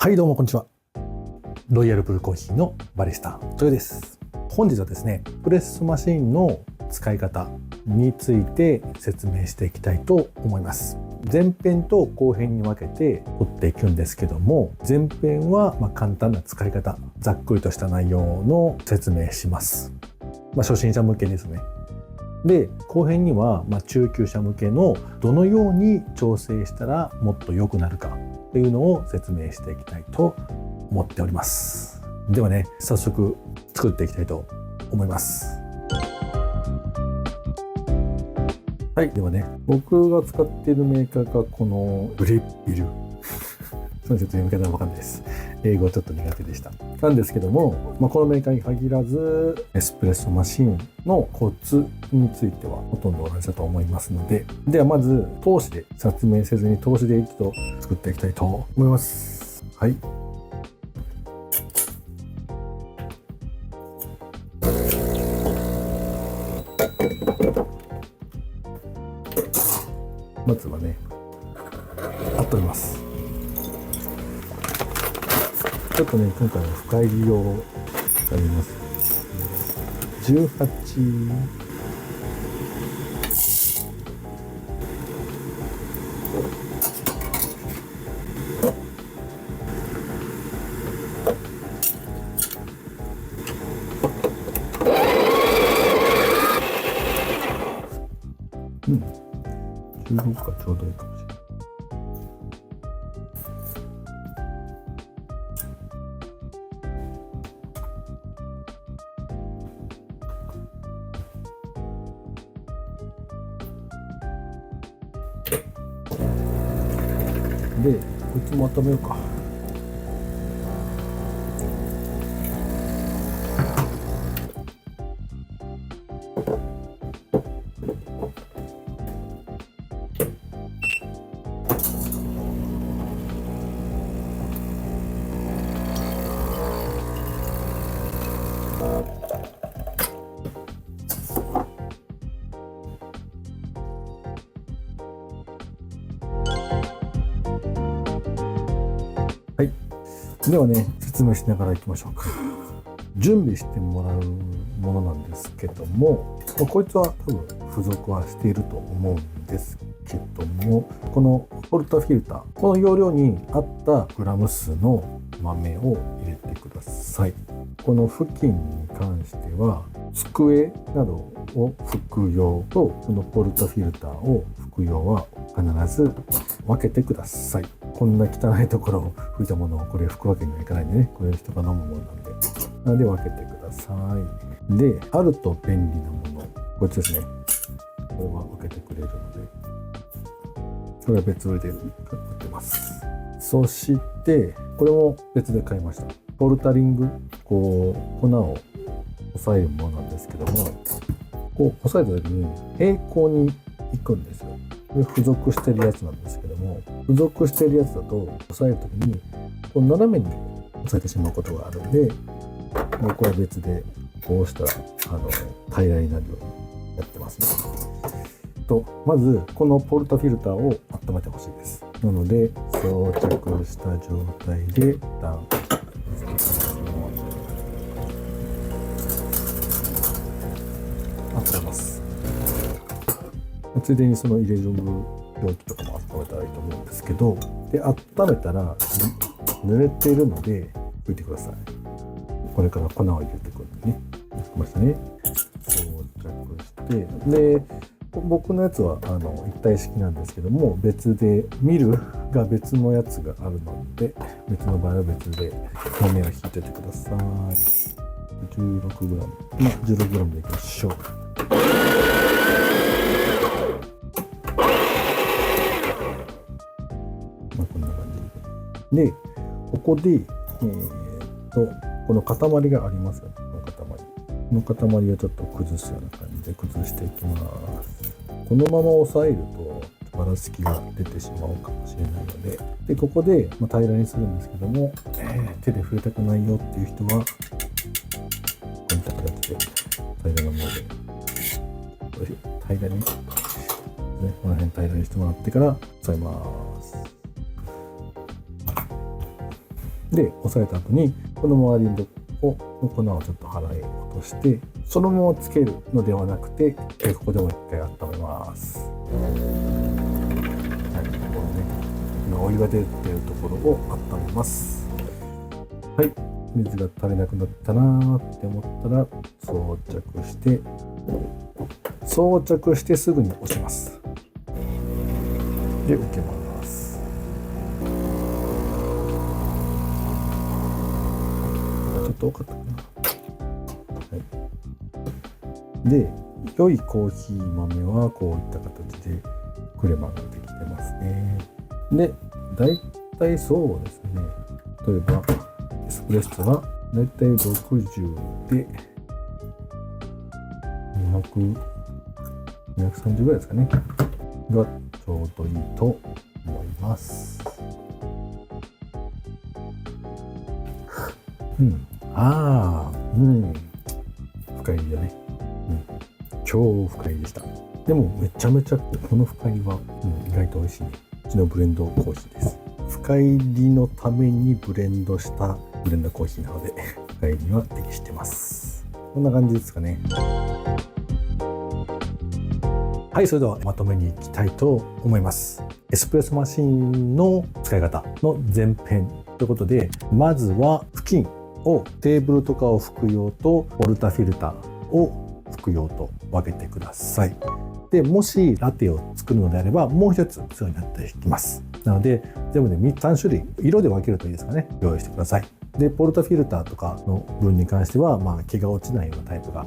はい、どうもこんにちは。ロイヤルブルーコーヒーのバリスタ豊です。本日はですね、プレスマシンの使い方について説明していきたいと思います。前編と後編に分けて撮っていくんですけども、前編は簡単な使い方、ざっくりとした内容の説明します。初心者向けですね。で、後編には中級者向けのどのように調整したらもっと良くなるかっていうのを説明していきたいと思っております。ではね、早速作っていきたいと思います。はい、ではね、僕が使っているメーカーがこのブレッビル。その説明方は分かんないです。英語ちょっと苦手でした。なんですけども、このメーカーに限らず、エスプレッソマシンのコツについてはほとんど同じだと思いますので、ではまず、通しで説明せずに通しで一度作っていきたいと思います。はい。まずはね、温めます。ちょっとね、今回は深入りを使います。1816がちょうどいいかもしれない。で、こいつも温めようか。はい。ではね、説明しながらいきましょうか。準備してもらうものなんですけども、こいつは多分付属はしていると思うんですけども、このポルタフィルター、この容量に合ったグラム数の豆を入れてください。この付近に関しては、机などを拭く用と、このポルタフィルターを拭く用は必ず分けてください。こんな汚いところを拭いたものをこれ拭くわけにはいかないんでね、これ人が飲むものなんで分けてください。で、あると便利なもの、こいつですね。これは分けてくれるので、これは別売りで売ってます。そして、これも別で買いました。ポルタリング、粉を押さえるものなんですけども、押さえた時に平行に行くんですよ。これ付属してるやつなんですけども、付属してるやつだと押さえる時に斜めに押さえてしまうことがあるんで、僕は別でこうしたら平らになるようにやってますね。まずこのポルタフィルターを温めてほしいです。なので装着した状態で一旦温めます。ついでにその入れる容器とかも温めたらいいと思うんですけど、で温めたら濡れているので拭いてください。これから粉を入れてくるんでね。できましたね。装着して、で僕のやつは一体式なんですけども、別でミルが別のやつがあるので、別の場合は別で豆を引いててください。16g、16g でいきましょう。こんな感じで、ここでこの塊がありますよね。この塊をちょっと崩すような感じで崩していきます。このまま押さえるとばらつきが出てしまうかもしれないので、ここで平らにするんですけども、手で触れたくないよっていう人はこういった形で平らなもので平らに、この辺平らにしてもらってから押さえます。で押さえた後にこの周りの粉をちょっと払い落としてそのままつけるのではなくてここでもう一回温めます。はい、ここね今お湯が出てるところを温めます。はい、水が足りなくなったなって思ったら装着してすぐに押します。で受けます。ちょっと多かったかな。はい、で良いコーヒー豆はこういった形でクレマができてますね。でだいたいそうですね、例えばエスプレッソがだいたい60で230ぐらいですかねがちょうどいいと思います。深入りだね。超深入りでした。でもめちゃめちゃこの深入りは、意外と美味しい。うちのブレンドコーヒーです。深入りのためにブレンドしたブレンドコーヒーなので深入りは適してます。こんな感じですかね。はい、それではまとめにいきたいと思います。エスプレッソマシンの使い方の前編ということで、まずは布巾をテーブルとかを拭く用とポルタフィルターを拭く用と分けてください。でもしラテを作るのであればもう一つ必要になってきます。なので全部で3種類色で分けるといいですかね、用意してください。でポルタフィルターとかの分に関しては毛が落ちないようなタイプが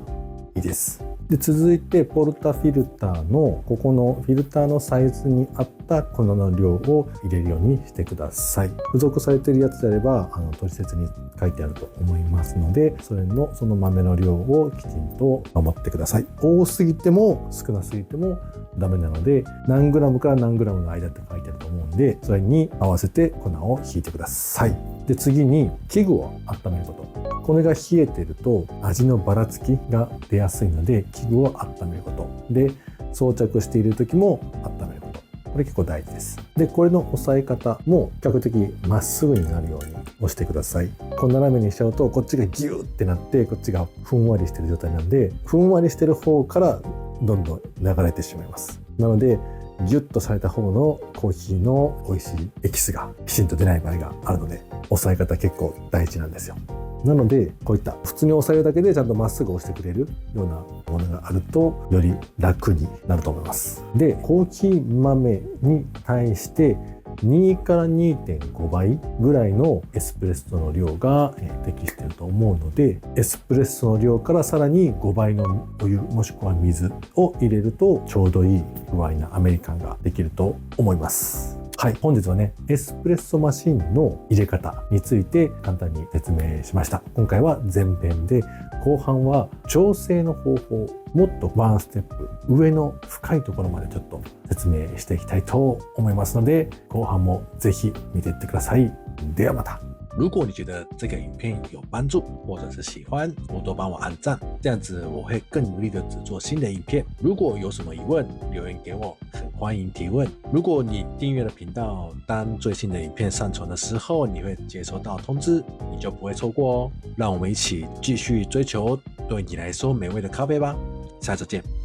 いいです。で続いてポルタフィルターのここのフィルターのサイズに合った粉の量を入れるようにしてください。付属されているやつであれば取説に書いてあると思いますので、その豆の量をきちんと守ってください。多すぎても少なすぎてもダメなので、何グラムから何グラムの間って書いてあると思うんで、それに合わせて粉をひいてください。で次に器具を温めること。これが冷えてると味のばらつきが出やすいので、器具を温めることで、装着している時も温めること、これ結構大事です。でこれの押さえ方も比較的まっすぐになるように押してください。こう斜めにしちゃうとこっちがギューってなってこっちがふんわりしてる状態なんで、ふんわりしてる方からどんどん流れてしまいます。なのでギュッとされた方のコーヒーの美味しいエキスがきちんと出ない場合があるので、押さえ方結構大事なんですよ。なのでこういった普通に押さえるだけでちゃんとまっすぐ押してくれるようなものがあるとより楽になると思います。でコーヒー豆に対して2から 2.5 倍ぐらいのエスプレッソの量が適していると思うので、エスプレッソの量からさらに5倍のお湯もしくは水を入れるとちょうどいい具合なアメリカンができると思います。はい、本日はねエスプレッソマシンの入れ方について簡単に説明しました。今回は前編で、後半は調整の方法、もっとワンステップ上の深いところまでちょっと説明していきたいと思いますので、後半もぜひ見ていってください。ではまた。如果你觉得這個影片有幫助，或者是喜歡，多幫我按讚，這樣子我會更努力的製作新的影片。如果有什麼疑問，留言給我，很歡迎提問。如果你訂閱了頻道，當最新的影片上傳的時候，你會接收到通知，你就不會錯過哦。讓我們一起繼續追求對你來說美味的咖啡吧，下週見。